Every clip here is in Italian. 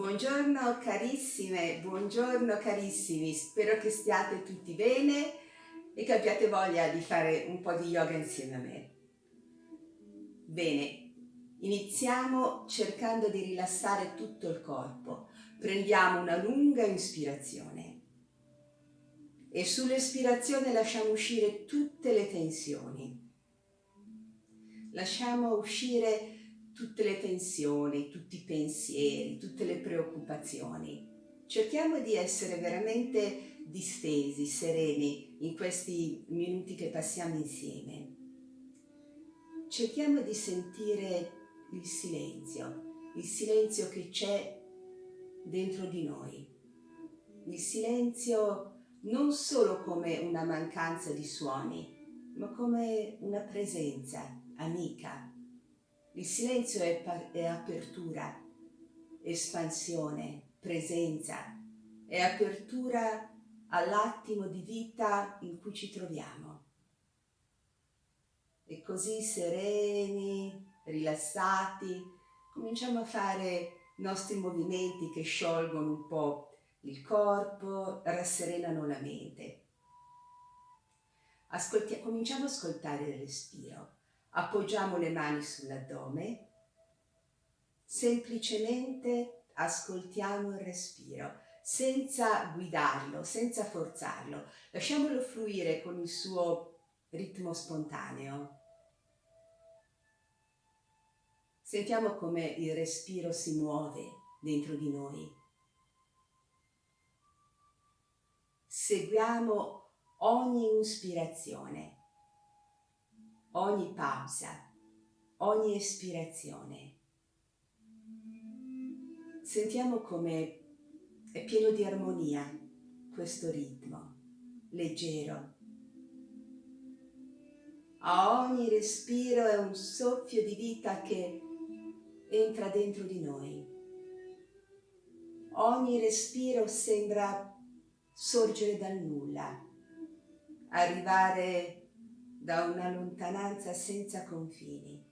Buongiorno carissime, buongiorno carissimi, spero che stiate tutti bene e che abbiate voglia di fare un po' di yoga insieme a me. Bene, iniziamo cercando di rilassare tutto il corpo. Prendiamo una lunga ispirazione e sull'espirazione lasciamo uscire tutte le tensioni. Lasciamo uscire tutte le tensioni, tutti i pensieri, tutte le preoccupazioni. Cerchiamo di essere veramente distesi, sereni in questi minuti che passiamo insieme. Cerchiamo di sentire il silenzio che c'è dentro di noi. Il silenzio non solo come una mancanza di suoni, ma come una presenza amica. Il silenzio è apertura, espansione, presenza, è apertura all'attimo di vita in cui ci troviamo. E così sereni, rilassati, cominciamo a fare i nostri movimenti che sciolgono un po' il corpo, rasserenano la mente. Cominciamo ad ascoltare il respiro. Appoggiamo le mani sull'addome, semplicemente ascoltiamo il respiro, senza guidarlo, senza forzarlo. Lasciamolo fluire con il suo ritmo spontaneo. Sentiamo come il respiro si muove dentro di noi. Seguiamo ogni ispirazione, ogni pausa, ogni espirazione. Sentiamo come è pieno di armonia questo ritmo, leggero. A ogni respiro è un soffio di vita che entra dentro di noi. Ogni respiro sembra sorgere dal nulla, arrivare da una lontananza senza confini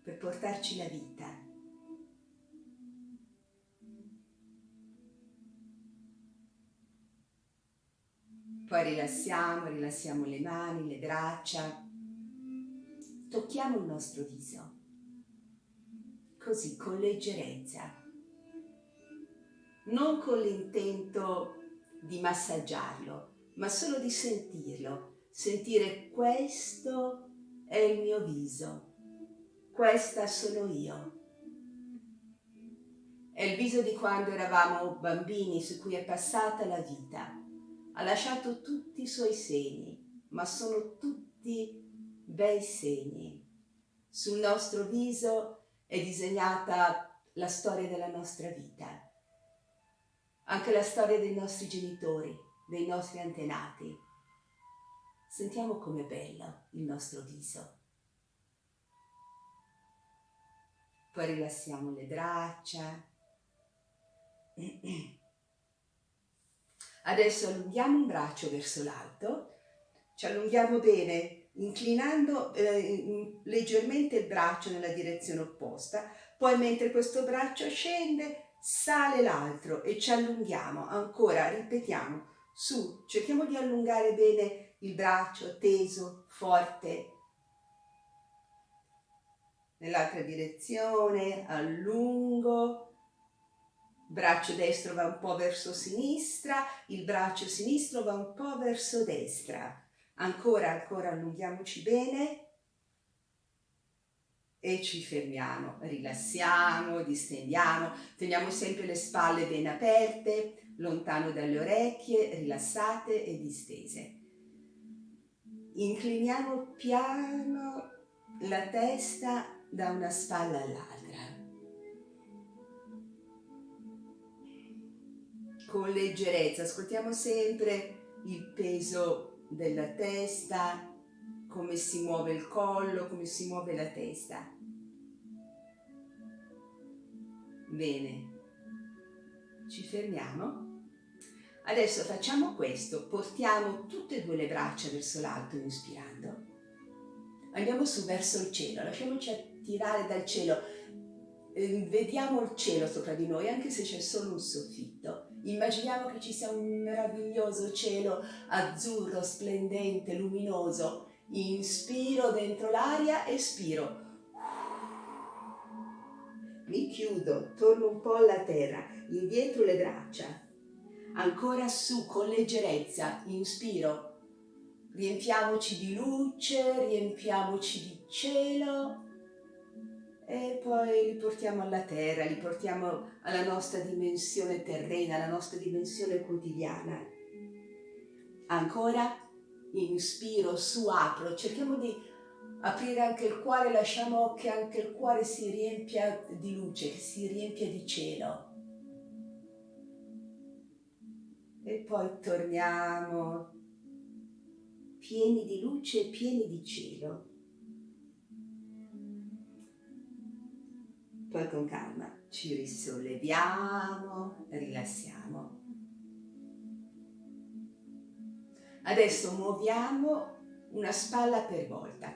per portarci la vita. Poi rilassiamo le mani, le braccia, tocchiamo il nostro viso, così con leggerezza, non con l'intento di massaggiarlo, ma solo di sentirlo, sentire questo è il mio viso, questa sono io. È il viso di quando eravamo bambini su cui è passata la vita. Ha lasciato tutti i suoi segni, ma sono tutti bei segni. Sul nostro viso è disegnata la storia della nostra vita, anche la storia dei nostri genitori, dei nostri antenati. Sentiamo com'è bello il nostro viso. Poi rilassiamo le braccia. Adesso allunghiamo un braccio verso l'alto, ci allunghiamo bene, inclinando leggermente il braccio nella direzione opposta, poi mentre questo braccio scende, sale l'altro e ci allunghiamo, ancora, ripetiamo, su, cerchiamo di allungare bene il braccio, teso, forte, nell'altra direzione, allungo, braccio destro va un po' verso sinistra, il braccio sinistro va un po' verso destra. Ancora allunghiamoci bene e ci fermiamo, rilassiamo, distendiamo, teniamo sempre le spalle ben aperte, lontano dalle orecchie, rilassate e distese. Incliniamo piano la testa da una spalla all'altra. Con leggerezza, ascoltiamo sempre il peso della testa, come si muove il collo, come si muove la testa. Bene, ci fermiamo. Adesso facciamo questo, portiamo tutte e due le braccia verso l'alto inspirando. Andiamo su verso il cielo, lasciamoci attirare dal cielo. vediamo il cielo sopra di noi, anche se c'è solo un soffitto. Immaginiamo che ci sia un meraviglioso cielo azzurro, splendente, luminoso. Inspiro dentro l'aria, espiro. Mi chiudo, torno un po' alla terra, indietro le braccia. Ancora su con leggerezza, inspiro. Riempiamoci di luce, riempiamoci di cielo e poi li portiamo alla terra, li portiamo alla nostra dimensione terrena, alla nostra dimensione quotidiana. Ancora, inspiro, su, apro, cerchiamo di aprire anche il cuore, lasciamo che anche il cuore si riempia di luce, che si riempia di cielo. E poi torniamo pieni di luce e pieni di cielo. Poi con calma ci risolleviamo, rilassiamo. Adesso muoviamo una spalla per volta.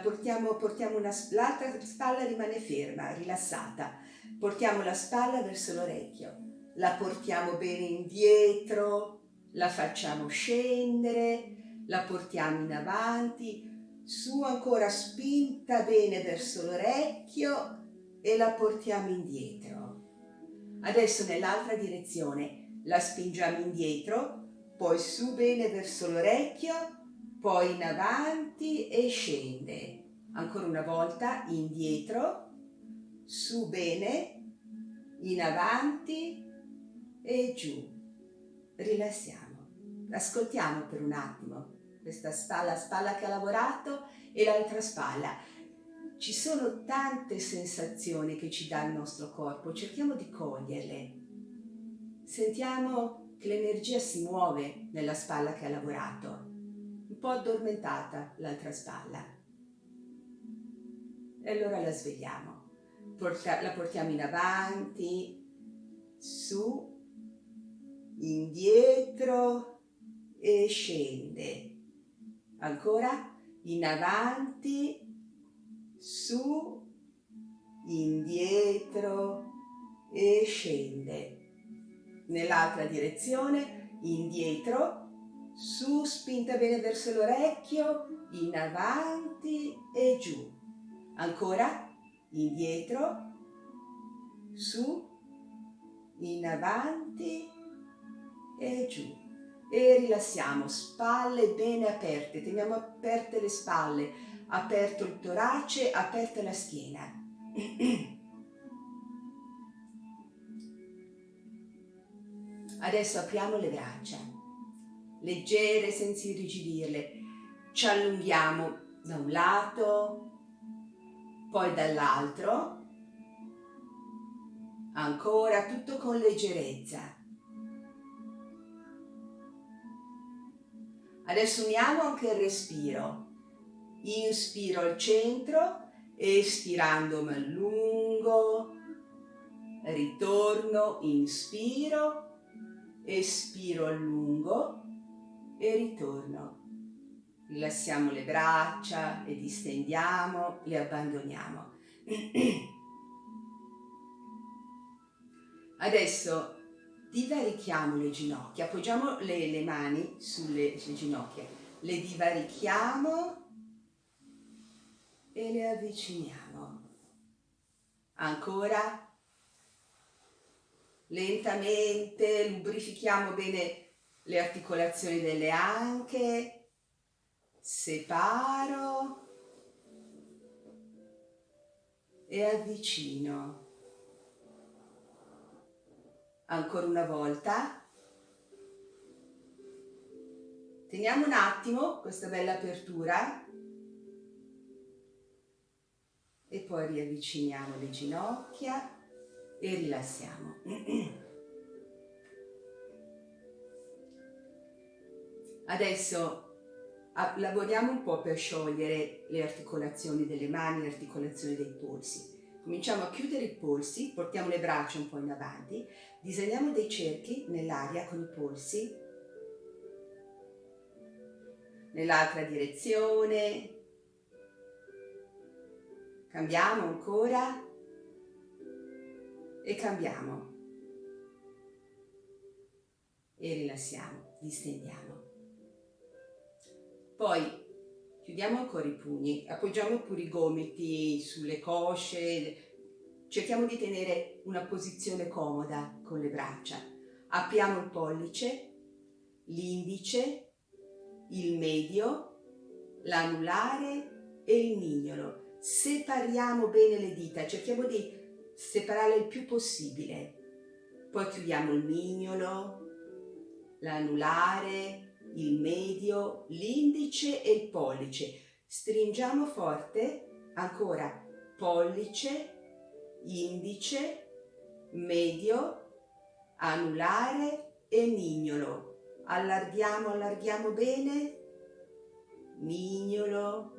Portiamo l'altra spalla rimane ferma, rilassata. Portiamo la spalla verso l'orecchio. La portiamo bene indietro, la facciamo scendere, la portiamo in avanti, su ancora spinta bene verso l'orecchio e la portiamo indietro. Adesso nell'altra direzione la spingiamo indietro, poi su bene verso l'orecchio, poi in avanti e scende. Ancora una volta indietro, su bene, in avanti e giù. Rilassiamo. Ascoltiamo per un attimo questa spalla che ha lavorato e l'altra spalla. Ci sono tante sensazioni che ci dà il nostro corpo, cerchiamo di coglierle. Sentiamo che l'energia si muove nella spalla che ha lavorato, un po' addormentata l'altra spalla. E allora la svegliamo. La portiamo in avanti, su, indietro e scende. Ancora in avanti, su, indietro e scende. Nell'altra direzione, indietro, su, spinta bene verso l'orecchio, in avanti e giù. Ancora, indietro, su, in avanti e giù. E rilassiamo, spalle bene aperte, teniamo aperte le spalle, aperto il torace, aperta la schiena. Adesso apriamo le braccia, leggere senza irrigidirle. Ci allunghiamo da un lato, poi dall'altro. Ancora tutto con leggerezza. Adesso uniamo anche il respiro. Inspiro al centro, espirando mi allungo, ritorno, inspiro, espiro allungo e ritorno. Rilassiamo le braccia, le distendiamo, le abbandoniamo. Adesso divarichiamo le ginocchia, appoggiamo le mani sulle ginocchia, le divarichiamo e le avviciniamo. Ancora, lentamente lubrifichiamo bene le articolazioni delle anche, separo e avvicino. Ancora una volta. Teniamo un attimo questa bella apertura e poi riavviciniamo le ginocchia e rilassiamo. Adesso lavoriamo un po' per sciogliere le articolazioni delle mani, le articolazioni dei polsi. Cominciamo a chiudere i polsi, portiamo le braccia un po' in avanti, disegniamo dei cerchi nell'aria con i polsi, nell'altra direzione, cambiamo ancora, e cambiamo. E rilassiamo, distendiamo. Poi chiudiamo ancora i pugni, appoggiamo pure i gomiti sulle cosce, cerchiamo di tenere una posizione comoda con le braccia. Apriamo il pollice, l'indice, il medio, l'anulare e il mignolo. Separiamo bene le dita, cerchiamo di separarle il più possibile. Poi chiudiamo il mignolo, l'anulare, il medio, l'indice e il pollice. Stringiamo forte, ancora pollice, indice, medio, anulare e mignolo. Allarghiamo bene, mignolo,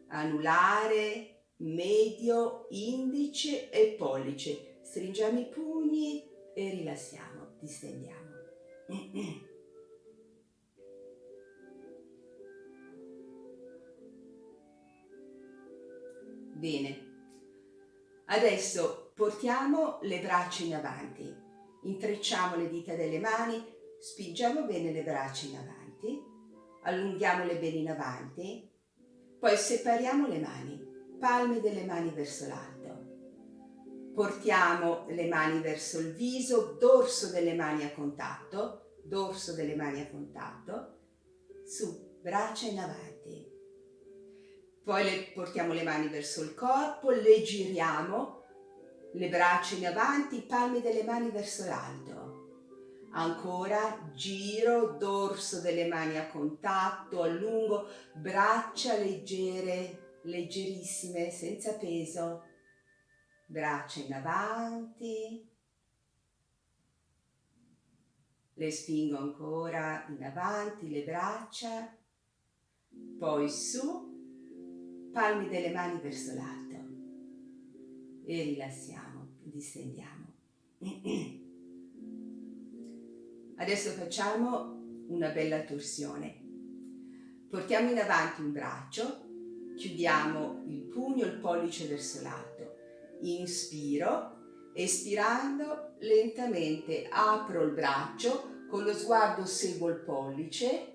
anulare, medio, indice e pollice. Stringiamo i pugni e rilassiamo, distendiamo. Bene, adesso portiamo le braccia in avanti, intrecciamo le dita delle mani, spingiamo bene le braccia in avanti, allunghiamole bene in avanti, poi separiamo le mani, palme delle mani verso l'alto. Portiamo le mani verso il viso, dorso delle mani a contatto, su, braccia in avanti. Poi portiamo le mani verso il corpo, le giriamo, le braccia in avanti, palme delle mani verso l'alto. Ancora, giro, dorso delle mani a contatto, allungo, braccia leggere, leggerissime, senza peso. Braccia in avanti, le spingo ancora in avanti, le braccia, poi su, palmi delle mani verso l'alto e rilassiamo, distendiamo. Adesso facciamo una bella torsione. Portiamo in avanti un braccio, chiudiamo il pugno, il pollice verso l'alto. Inspiro, espirando lentamente apro il braccio, con lo sguardo seguo il pollice,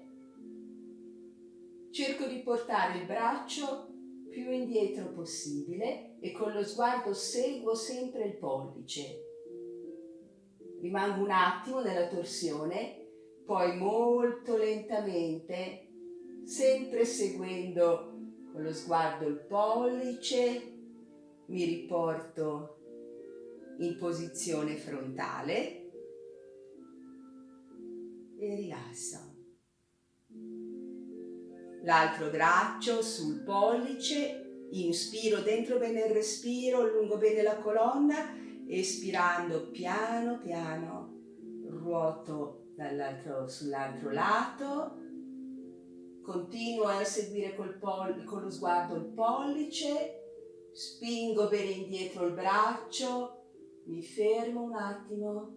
cerco di portare il braccio più indietro possibile e con lo sguardo seguo sempre il pollice. Rimango un attimo nella torsione, poi molto lentamente, sempre seguendo con lo sguardo il pollice, mi riporto in posizione frontale e rilasso. L'altro braccio sul pollice, inspiro dentro bene il respiro, allungo bene la colonna, espirando piano piano, ruoto sull'altro lato, continuo a seguire con lo sguardo il pollice, spingo bene indietro il braccio, mi fermo un attimo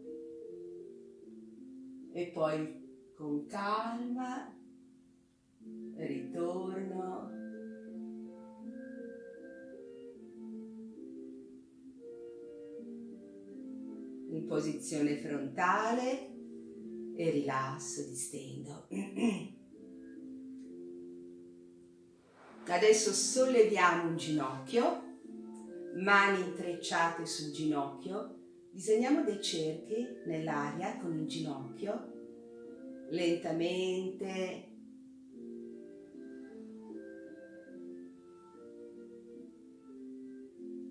e poi con calma ritorno in posizione frontale e rilasso, distendo. Adesso solleviamo un ginocchio, mani intrecciate sul ginocchio, disegniamo dei cerchi nell'aria con il ginocchio, lentamente.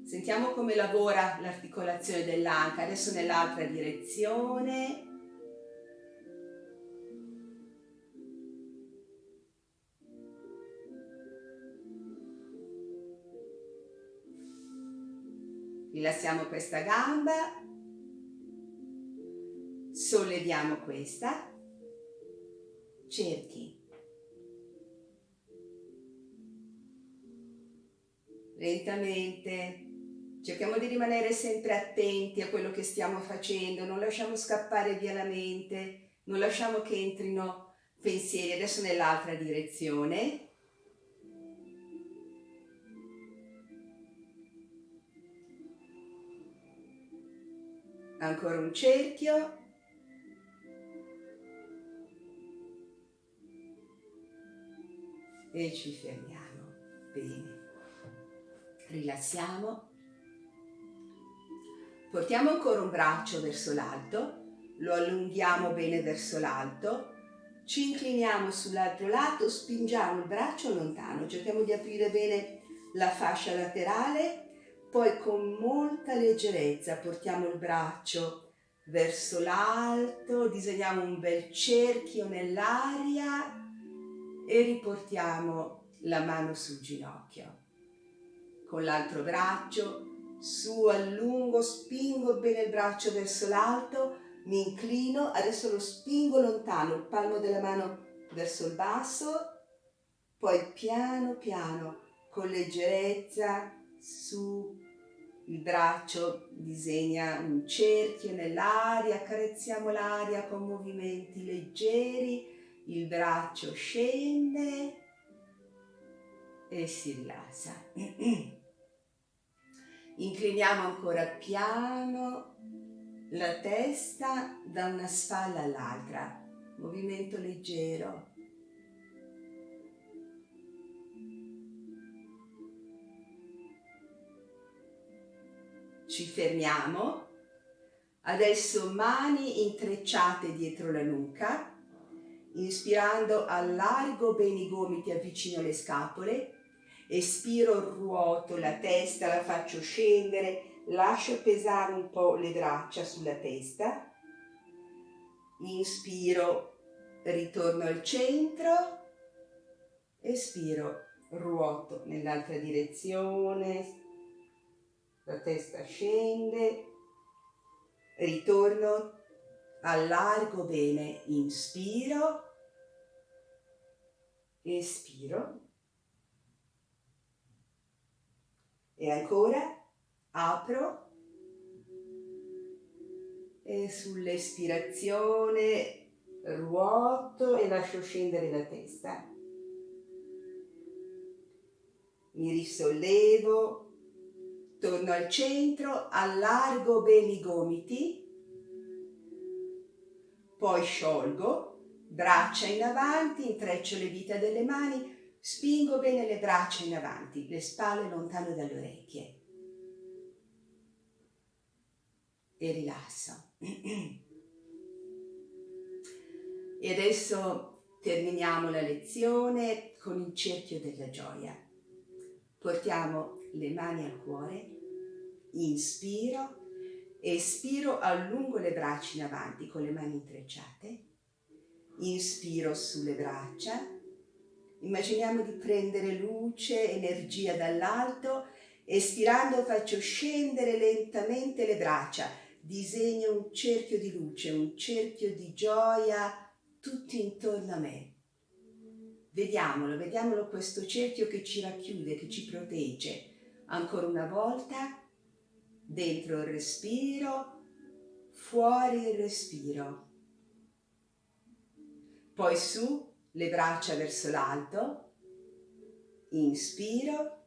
Sentiamo come lavora l'articolazione dell'anca, adesso nell'altra direzione. Rilassiamo questa gamba, solleviamo questa, cerchi. Lentamente, cerchiamo di rimanere sempre attenti a quello che stiamo facendo, non lasciamo scappare via la mente, non lasciamo che entrino pensieri. Adesso nell'altra direzione. Ancora un cerchio. E ci fermiamo. Bene. Rilassiamo. Portiamo ancora un braccio verso l'alto, lo allunghiamo bene verso l'alto, ci incliniamo sull'altro lato, spingiamo il braccio lontano, cerchiamo di aprire bene la fascia laterale, poi con molta leggerezza portiamo il braccio verso l'alto, disegniamo un bel cerchio nell'aria e riportiamo la mano sul ginocchio. Con l'altro braccio su, allungo, spingo bene il braccio verso l'alto, mi inclino, adesso lo spingo lontano, il palmo della mano verso il basso, poi piano piano, con leggerezza, su, il braccio disegna un cerchio nell'aria, accarezziamo l'aria con movimenti leggeri, il braccio scende e si rilassa. Incliniamo ancora piano la testa da una spalla all'altra, movimento leggero. Ci fermiamo, adesso mani intrecciate dietro la nuca, inspirando allargo bene i gomiti, avvicino le scapole, espiro, ruoto la testa, la faccio scendere, lascio pesare un po' le braccia sulla testa, inspiro, ritorno al centro, espiro, ruoto nell'altra direzione, la testa scende, ritorno, allargo bene, inspiro, espiro e ancora apro e sull'espirazione ruoto e lascio scendere la testa. Mi risollevo, torno al centro, allargo bene i gomiti, poi sciolgo, braccia in avanti, intreccio le dita delle mani, spingo bene le braccia in avanti, le spalle lontane dalle orecchie e rilasso. E adesso terminiamo la lezione con il cerchio della gioia. Portiamo le mani al cuore, inspiro, espiro, allungo le braccia in avanti con le mani intrecciate, inspiro sulle braccia, immaginiamo di prendere luce, energia dall'alto, espirando faccio scendere lentamente le braccia, disegno un cerchio di luce, un cerchio di gioia, tutti intorno a me. Vediamolo questo cerchio che ci racchiude, che ci protegge. Ancora una volta, dentro il respiro, fuori il respiro. Poi su, le braccia verso l'alto, inspiro,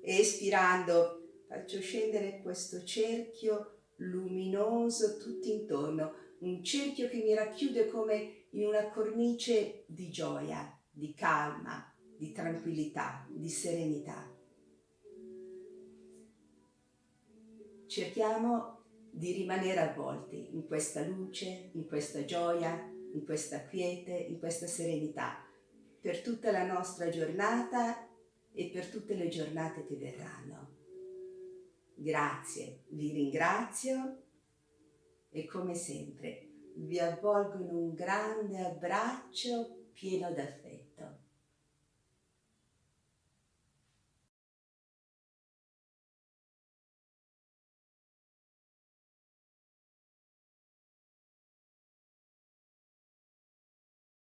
espirando faccio scendere questo cerchio luminoso tutto intorno, un cerchio che mi racchiude come in una cornice di gioia, di calma, di tranquillità, di serenità. Cerchiamo di rimanere avvolti in questa luce, in questa gioia, in questa quiete, in questa serenità, per tutta la nostra giornata e per tutte le giornate che verranno. Grazie, vi ringrazio e come sempre vi avvolgo in un grande abbraccio pieno d'affetto.